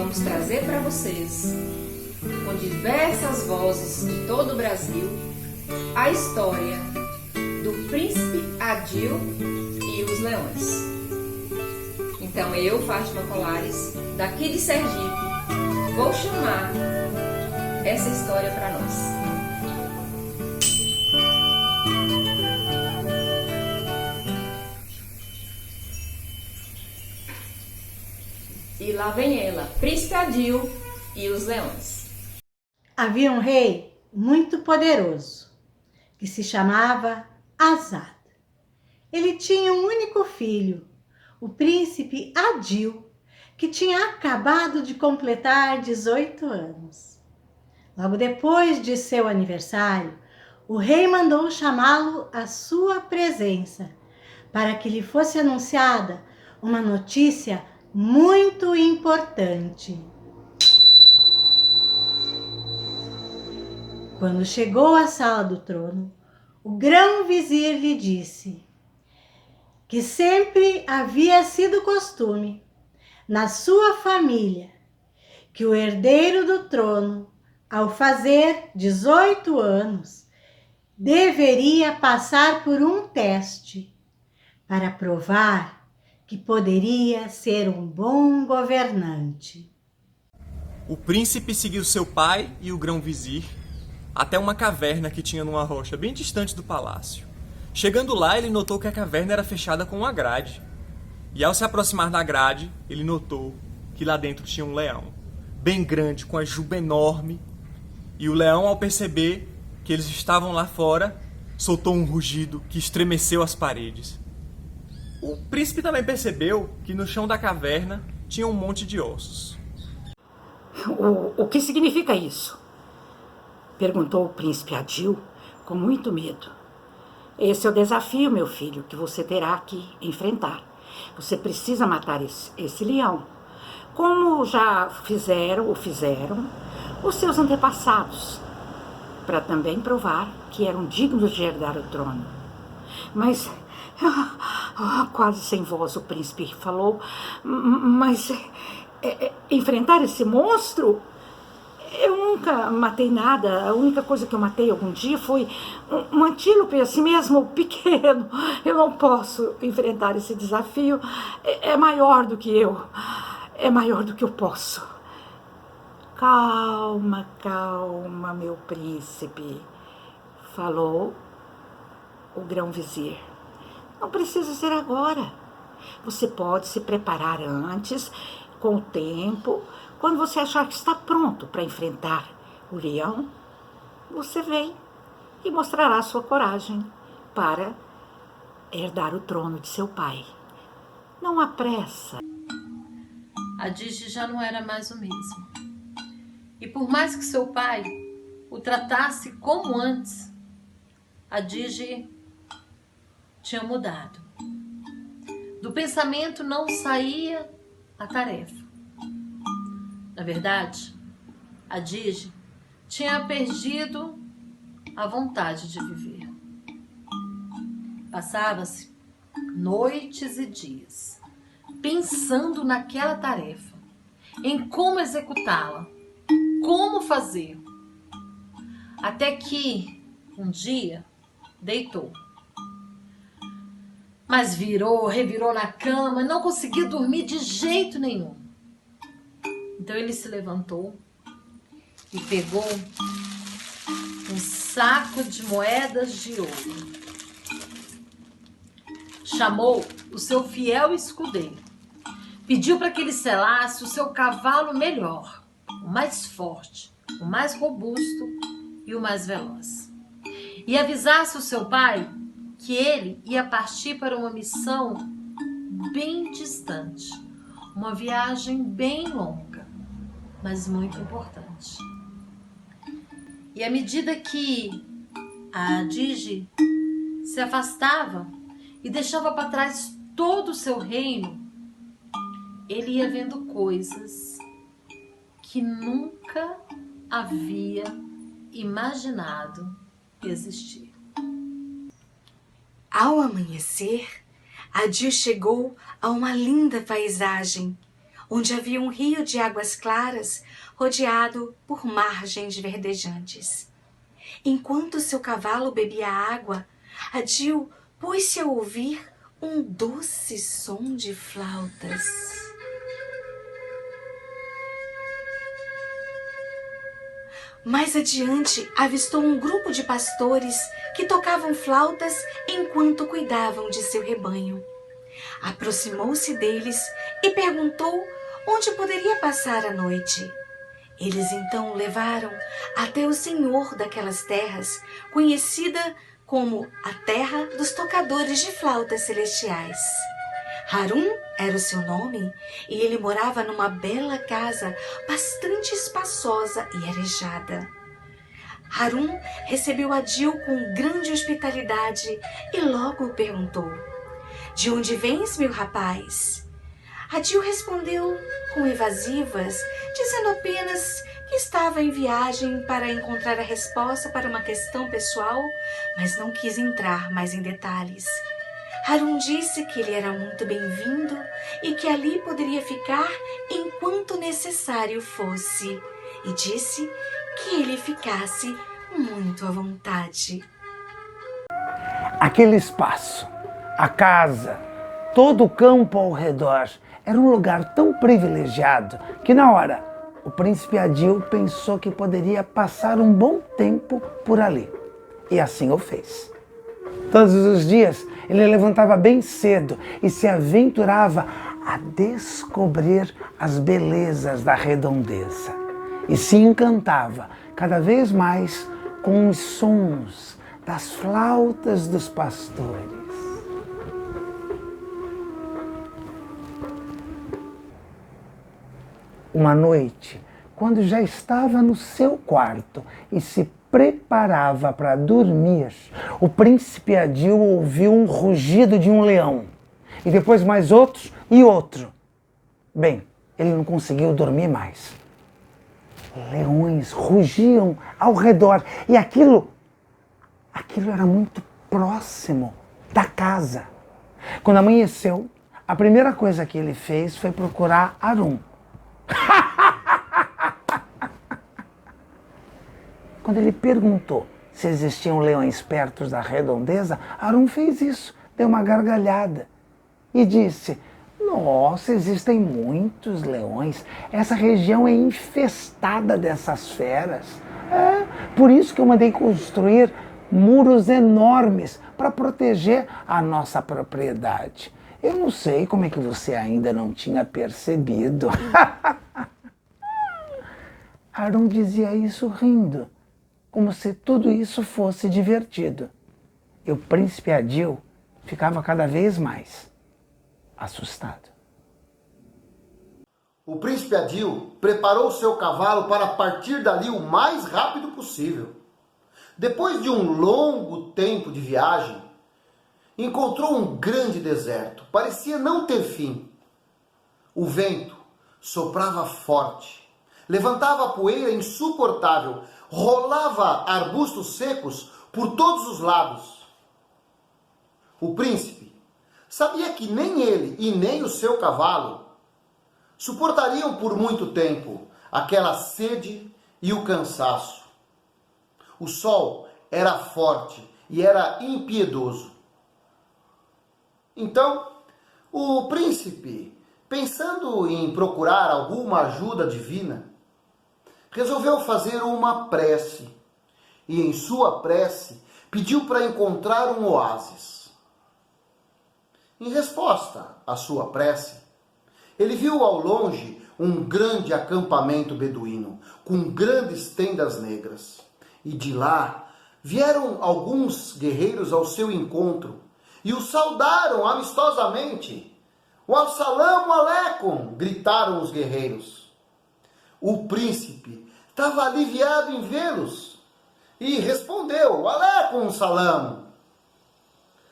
vamos trazer para vocês, com diversas vozes de todo o Brasil, a história do Príncipe Adil e os Leões. Então eu, Fátima Colares, daqui de Sergipe, vou chamar essa história para nós. E lá vem ela, Príncipe Adil e os Leões. Havia um rei muito poderoso, que se chamava Azad. Ele tinha um único filho, o príncipe Adil, que tinha acabado de completar 18 anos. Logo depois de seu aniversário, o rei mandou chamá-lo à sua presença, para que lhe fosse anunciada uma notícia muito importante. Quando chegou à sala do trono, o grão-vizir lhe disse que sempre havia sido costume na sua família que o herdeiro do trono, ao fazer 18 anos, deveria passar por um teste para provar que poderia ser um bom governante. O príncipe seguiu seu pai e o grão-vizir até uma caverna que tinha numa rocha bem distante do palácio. Chegando lá, ele notou que a caverna era fechada com uma grade. E ao se aproximar da grade, ele notou que lá dentro tinha um leão, bem grande, com a juba enorme. E o leão, ao perceber que eles estavam lá fora, soltou um rugido que estremeceu as paredes. O príncipe também percebeu que no chão da caverna tinha um monte de ossos. O que significa isso? Perguntou o príncipe Adil com muito medo. Esse é o desafio, meu filho, que você terá que enfrentar. Você precisa matar esse leão, como já fizeram os seus antepassados, para também provar que eram dignos de herdar o trono. Mas, quase sem voz, o príncipe falou, mas enfrentar esse monstro? Eu nunca matei nada. A única coisa que eu matei algum dia foi um antílope, assim mesmo, pequeno. Eu não posso enfrentar esse desafio. É maior do que eu. É maior do que eu posso. Calma, calma, meu príncipe, falou o grão-vizir. Não precisa ser agora. Você pode se preparar antes, com o tempo. Quando você achar que está pronto para enfrentar o leão, você vem e mostrará sua coragem para herdar o trono de seu pai. Não há pressa. A Digi já não era mais o mesmo. E por mais que seu pai o tratasse como antes, a Digi tinha mudado. Do pensamento não saía a tarefa. Na verdade, a Digi tinha perdido a vontade de viver. Passava-se noites e dias pensando naquela tarefa, em como executá-la, como fazer. Até que um dia deitou. Mas revirou na cama, não conseguia dormir de jeito nenhum. Então ele se levantou e pegou um saco de moedas de ouro. Chamou o seu fiel escudeiro. Pediu para que ele selasse o seu cavalo melhor, o mais forte, o mais robusto e o mais veloz. E avisasse o seu pai que ele ia partir para uma missão bem distante, uma viagem bem longa, mas muito importante. E à medida que a Digi se afastava e deixava para trás todo o seu reino, ele ia vendo coisas que nunca havia imaginado existir. Ao amanhecer, Adil chegou a uma linda paisagem, onde havia um rio de águas claras rodeado por margens verdejantes. Enquanto seu cavalo bebia água, Adil pôs-se a ouvir um doce som de flautas. Mais adiante, avistou um grupo de pastores que tocavam flautas enquanto cuidavam de seu rebanho. Aproximou-se deles e perguntou onde poderia passar a noite. Eles então o levaram até o senhor daquelas terras, conhecida como a terra dos tocadores de flautas celestiais. Harun era o seu nome e ele morava numa bela casa bastante espaçosa e arejada. Harun recebeu Adil com grande hospitalidade e logo perguntou: "De onde vens, meu rapaz?" Adil respondeu com evasivas, dizendo apenas que estava em viagem para encontrar a resposta para uma questão pessoal, mas não quis entrar mais em detalhes. Harun disse que ele era muito bem-vindo e que ali poderia ficar enquanto necessário fosse, e disse que ele ficasse muito à vontade. Aquele espaço, a casa, todo o campo ao redor, era um lugar tão privilegiado que na hora o príncipe Adil pensou que poderia passar um bom tempo por ali. E assim o fez. Todos os dias ele levantava bem cedo e se aventurava a descobrir as belezas da redondeza. E se encantava cada vez mais com os sons das flautas dos pastores. Uma noite, quando já estava no seu quarto e se preparava para dormir, o príncipe Adil ouviu um rugido de um leão, e depois mais outro e outro. Bem, ele não conseguiu dormir mais. Leões rugiam ao redor, e aquilo era muito próximo da casa. Quando amanheceu, a primeira coisa que ele fez foi procurar Harun. Quando ele perguntou se existiam leões perto da redondeza, Harun fez isso, deu uma gargalhada e disse: "Nossa, existem muitos leões, essa região é infestada dessas feras. Por isso que eu mandei construir muros enormes para proteger a nossa propriedade. Eu não sei como é que você ainda não tinha percebido." Harun dizia isso rindo, como se tudo isso fosse divertido. E o príncipe Adil ficava cada vez mais assustado. O príncipe Adil preparou seu cavalo para partir dali o mais rápido possível. Depois de um longo tempo de viagem, encontrou um grande deserto. Parecia não ter fim. O vento soprava forte, levantava poeira insuportável, rolava arbustos secos por todos os lados. O príncipe sabia que nem ele e nem o seu cavalo suportariam por muito tempo aquela sede e o cansaço. O sol era forte e era impiedoso. Então, o príncipe, pensando em procurar alguma ajuda divina, resolveu fazer uma prece. E em sua prece, pediu para encontrar um oásis. Em resposta à sua prece, ele viu ao longe um grande acampamento beduíno, com grandes tendas negras. E de lá vieram alguns guerreiros ao seu encontro e o saudaram amistosamente. "Wa salamu aleikum", gritaram os guerreiros. O príncipe estava aliviado em vê-los e respondeu: "Aleikum salam".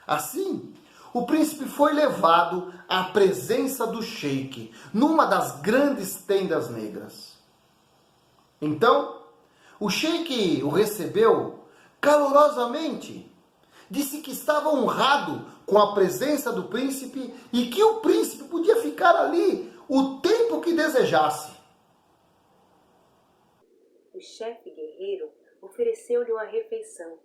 Assim, o príncipe foi levado à presença do sheik, numa das grandes tendas negras. Então, o sheik o recebeu calorosamente. Disse que estava honrado com a presença do príncipe e que o príncipe podia ficar ali o tempo que desejasse. O chefe guerreiro ofereceu-lhe uma refeição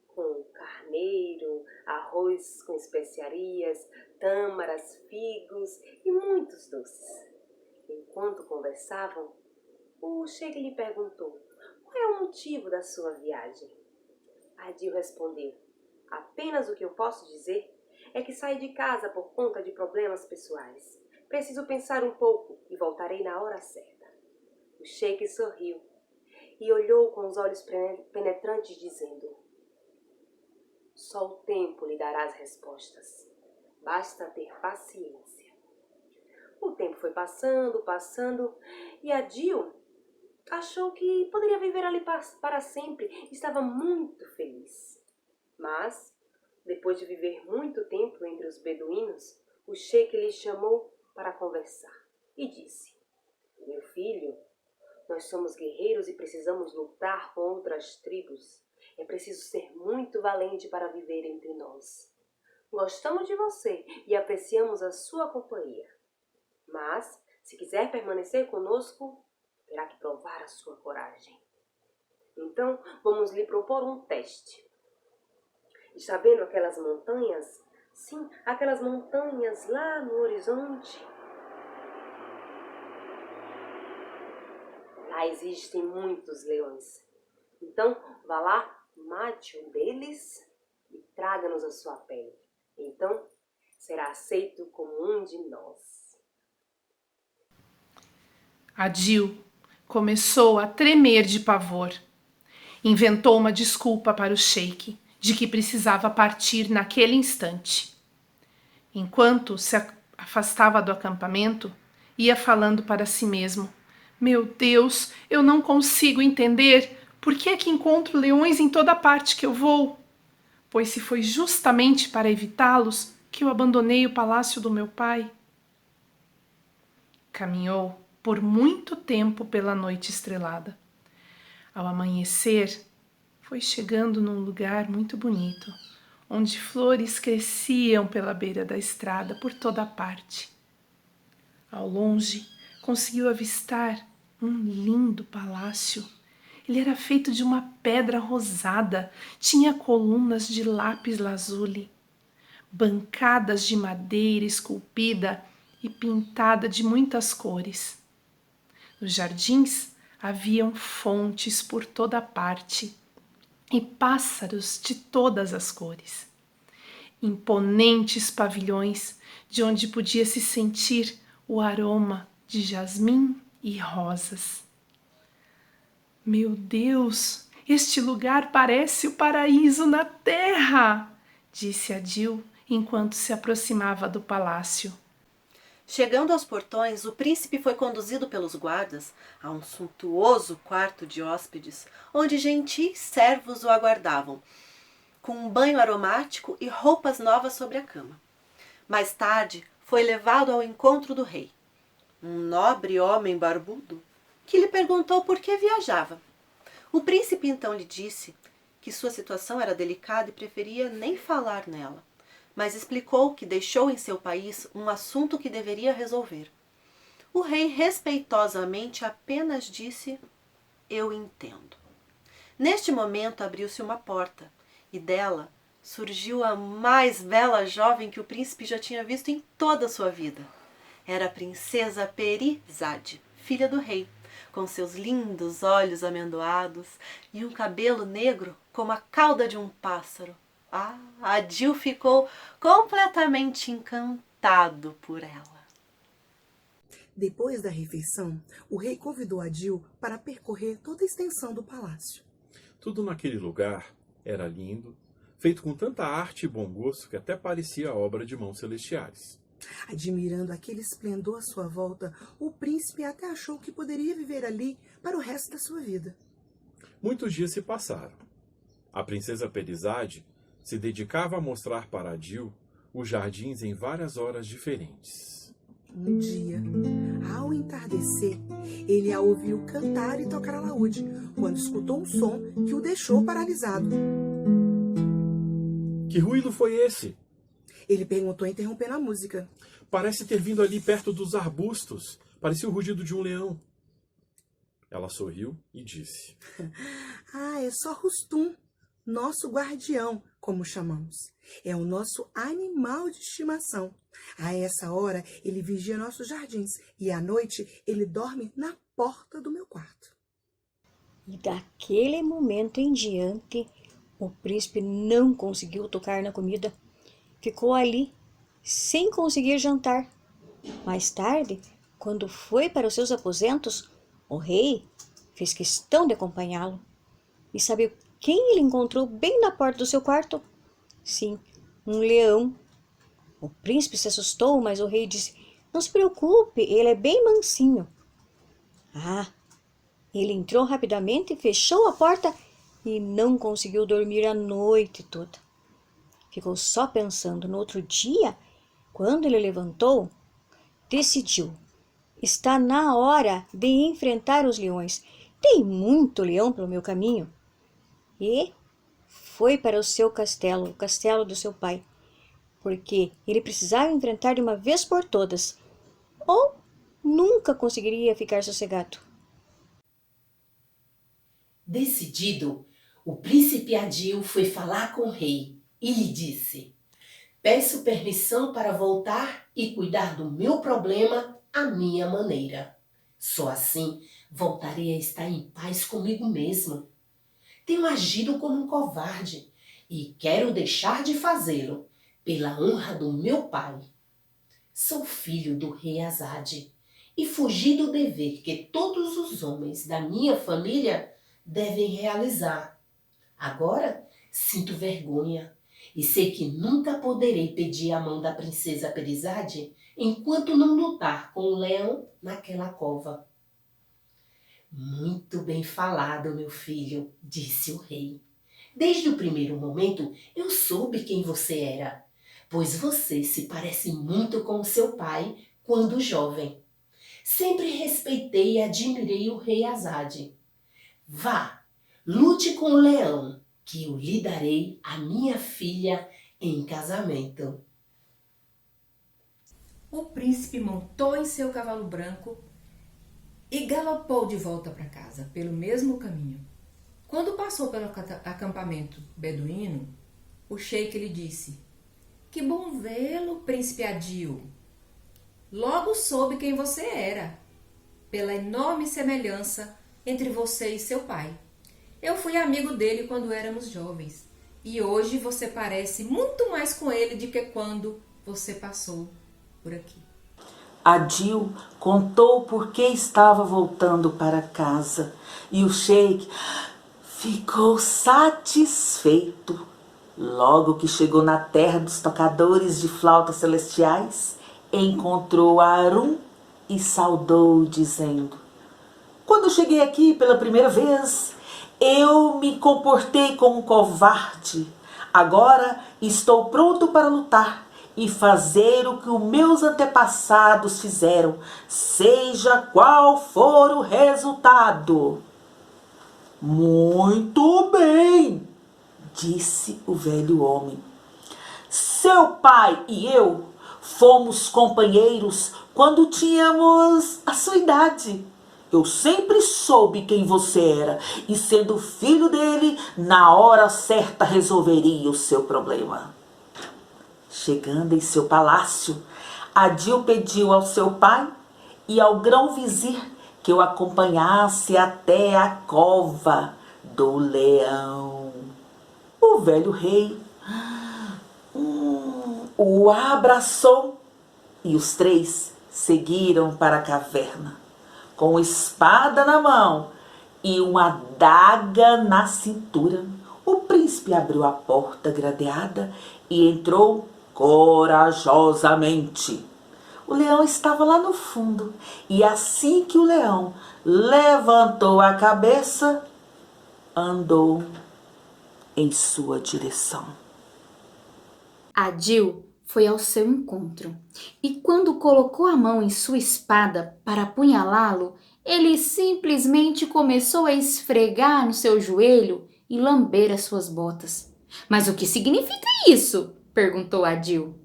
com carneiro, arroz com especiarias, tâmaras, figos e muitos doces. Enquanto conversavam, o sheik lhe perguntou: qual é o motivo da sua viagem? Adil respondeu: apenas o que eu posso dizer é que saí de casa por conta de problemas pessoais. Preciso pensar um pouco e voltarei na hora certa. O sheik sorriu e olhou com os olhos penetrantes, dizendo: só o tempo lhe dará as respostas. Basta ter paciência. O tempo foi passando, e Adil achou que poderia viver ali para sempre. Estava muito feliz. Mas, depois de viver muito tempo entre os beduínos, o sheik lhe chamou para conversar e disse: meu filho, nós somos guerreiros e precisamos lutar com outras tribos. É preciso ser muito valente para viver entre nós. Gostamos de você e apreciamos a sua companhia. Mas, se quiser permanecer conosco, terá que provar a sua coragem. Então, vamos lhe propor um teste. Está vendo aquelas montanhas? Sim, aquelas montanhas lá no horizonte. Lá existem muitos leões. Então, vá lá, mate um deles e traga-nos a sua pele. Então, será aceito como um de nós. Adil começou a tremer de pavor. Inventou uma desculpa para o sheik de que precisava partir naquele instante. Enquanto se afastava do acampamento, ia falando para si mesmo: meu Deus, eu não consigo entender por que é que encontro leões em toda parte que eu vou. Pois se foi justamente para evitá-los que eu abandonei o palácio do meu pai. Caminhou por muito tempo pela noite estrelada. Ao amanhecer, foi chegando num lugar muito bonito, onde flores cresciam pela beira da estrada por toda parte. Ao longe, conseguiu avistar um lindo palácio. Ele era feito de uma pedra rosada, tinha colunas de lápis lazuli, bancadas de madeira esculpida e pintada de muitas cores. Nos jardins haviam fontes por toda parte e pássaros de todas as cores. Imponentes pavilhões de onde podia se sentir o aroma de jasmim e rosas. Meu Deus, este lugar parece o paraíso na terra, disse Adil enquanto se aproximava do palácio. Chegando aos portões, o príncipe foi conduzido pelos guardas a um suntuoso quarto de hóspedes, onde gentis servos o aguardavam, com um banho aromático e roupas novas sobre a cama. Mais tarde, foi levado ao encontro do rei, um nobre homem barbudo, que lhe perguntou por que viajava. O príncipe então lhe disse que sua situação era delicada e preferia nem falar nela, mas explicou que deixou em seu país um assunto que deveria resolver. O rei respeitosamente apenas disse: eu entendo. Neste momento abriu-se uma porta e dela surgiu a mais bela jovem que o príncipe já tinha visto em toda a sua vida. Era a princesa Perizade, filha do rei, com seus lindos olhos amendoados e um cabelo negro como a cauda de um pássaro. Adil ficou completamente encantado por ela. Depois da refeição, o rei convidou Adil para percorrer toda a extensão do palácio. Tudo naquele lugar era lindo, feito com tanta arte e bom gosto que até parecia obra de mãos celestiais. Admirando aquele esplendor à sua volta, o príncipe até achou que poderia viver ali para o resto da sua vida. Muitos dias se passaram. A princesa Perizade se dedicava a mostrar para Adil os jardins em várias horas diferentes. Um dia, ao entardecer, ele a ouviu cantar e tocar alaúde, quando escutou um som que o deixou paralisado. Que ruído foi esse? Ele perguntou, interrompendo a música. Parece ter vindo ali perto dos arbustos. Parecia o rugido de um leão. Ela sorriu e disse: Ah, é só Rustum, nosso guardião, como chamamos. É o nosso animal de estimação. A essa hora, ele vigia nossos jardins e à noite ele dorme na porta do meu quarto. E daquele momento em diante, o príncipe não conseguiu tocar na comida. Ficou ali, sem conseguir jantar. Mais tarde, quando foi para os seus aposentos, o rei fez questão de acompanhá-lo. E sabe quem ele encontrou bem na porta do seu quarto? Sim, um leão. O príncipe se assustou, mas o rei disse: não se preocupe, ele é bem mansinho. Ah, ele entrou rapidamente, fechou a porta e não conseguiu dormir a noite toda. Ficou só pensando. No outro dia, quando ele levantou, decidiu: está na hora de enfrentar os leões. Tem muito leão pelo meu caminho. E foi para o seu castelo, o castelo do seu pai, porque ele precisava enfrentar de uma vez por todas, ou nunca conseguiria ficar sossegado. Decidido, o príncipe Adil foi falar com o rei e lhe disse: peço permissão para voltar e cuidar do meu problema à minha maneira. Só assim voltarei a estar em paz comigo mesmo. Tenho agido como um covarde e quero deixar de fazê-lo pela honra do meu pai. Sou filho do rei Azad e fugi do dever que todos os homens da minha família devem realizar. Agora sinto vergonha e sei que nunca poderei pedir a mão da princesa Perizade enquanto não lutar com o leão naquela cova. Muito bem falado, meu filho, disse o rei. Desde o primeiro momento eu soube quem você era, pois você se parece muito com o seu pai quando jovem. Sempre respeitei e admirei o rei Azad. Vá, lute com o leão, que eu lhe darei a minha filha em casamento. O príncipe montou em seu cavalo branco e galopou de volta para casa, pelo mesmo caminho. Quando passou pelo acampamento beduíno, o sheik lhe disse: que bom vê-lo, príncipe Adil. Logo soube quem você era, pela enorme semelhança entre você e seu pai. Eu fui amigo dele quando éramos jovens, e hoje você parece muito mais com ele do que quando você passou por aqui. Adil contou por que estava voltando para casa e o sheik ficou satisfeito. Logo que chegou na terra dos tocadores de flautas celestiais, encontrou Harun e saudou, dizendo: quando cheguei aqui pela primeira vez, eu me comportei como um covarde. Agora estou pronto para lutar e fazer o que os meus antepassados fizeram, seja qual for o resultado. Muito bem, disse o velho homem. Seu pai e eu fomos companheiros quando tínhamos a sua idade. Eu sempre soube quem você era e, sendo filho dele, na hora certa resolveria o seu problema. Chegando em seu palácio, Adil pediu ao seu pai e ao grão-vizir que o acompanhasse até a cova do leão. O velho rei o abraçou e os três seguiram para a caverna. Com espada na mão e uma adaga na cintura, o príncipe abriu a porta gradeada e entrou corajosamente. O leão estava lá no fundo e assim que o leão levantou a cabeça, andou em sua direção. Adil foi ao seu encontro e quando colocou a mão em sua espada para apunhalá-lo, ele simplesmente começou a esfregar no seu joelho e lamber as suas botas. Mas o que significa isso? Perguntou Adil.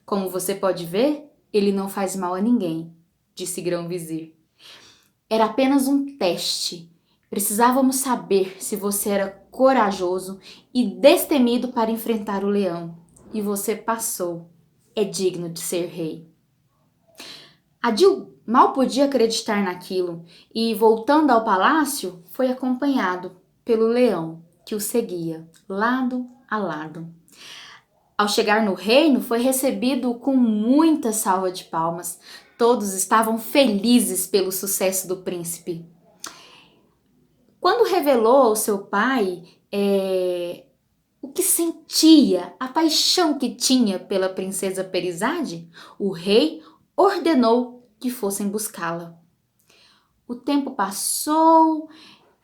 Como você pode ver, Ele não faz mal a ninguém, disse Grão-Vizir. Era apenas um teste. Precisávamos saber se você era corajoso e destemido para enfrentar o leão. E você passou. É digno de ser rei. Adil mal podia acreditar naquilo e, voltando ao palácio, foi acompanhado pelo leão, que o seguia, lado a lado. Ao chegar no reino, foi recebido com muita salva de palmas. Todos estavam felizes pelo sucesso do príncipe. Quando revelou ao seu pai o que sentia, a paixão que tinha pela princesa Perizade, o rei ordenou que fossem buscá-la. O tempo passou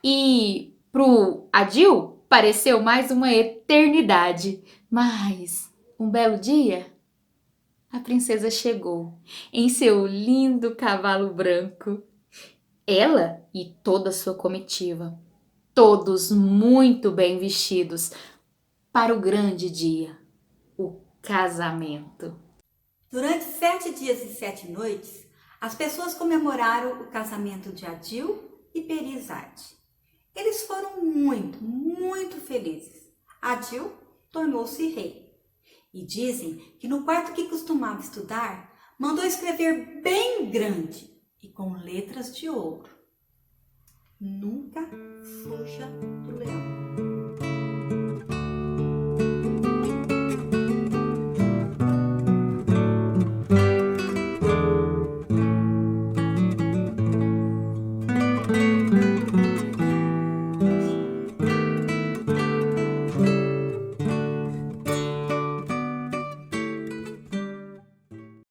e, pro Adil, pareceu mais uma eternidade. Mas, um belo dia, a princesa chegou em seu lindo cavalo branco. Ela e toda a sua comitiva, todos muito bem vestidos para o grande dia, o casamento. Durante 7 dias e 7 noites, as pessoas comemoraram o casamento de Adil e Perizade. Eles foram muito, muito felizes. Adil tornou-se rei. E dizem que no quarto que costumava estudar, mandou escrever bem grande e com letras de ouro: nunca fuja do leão.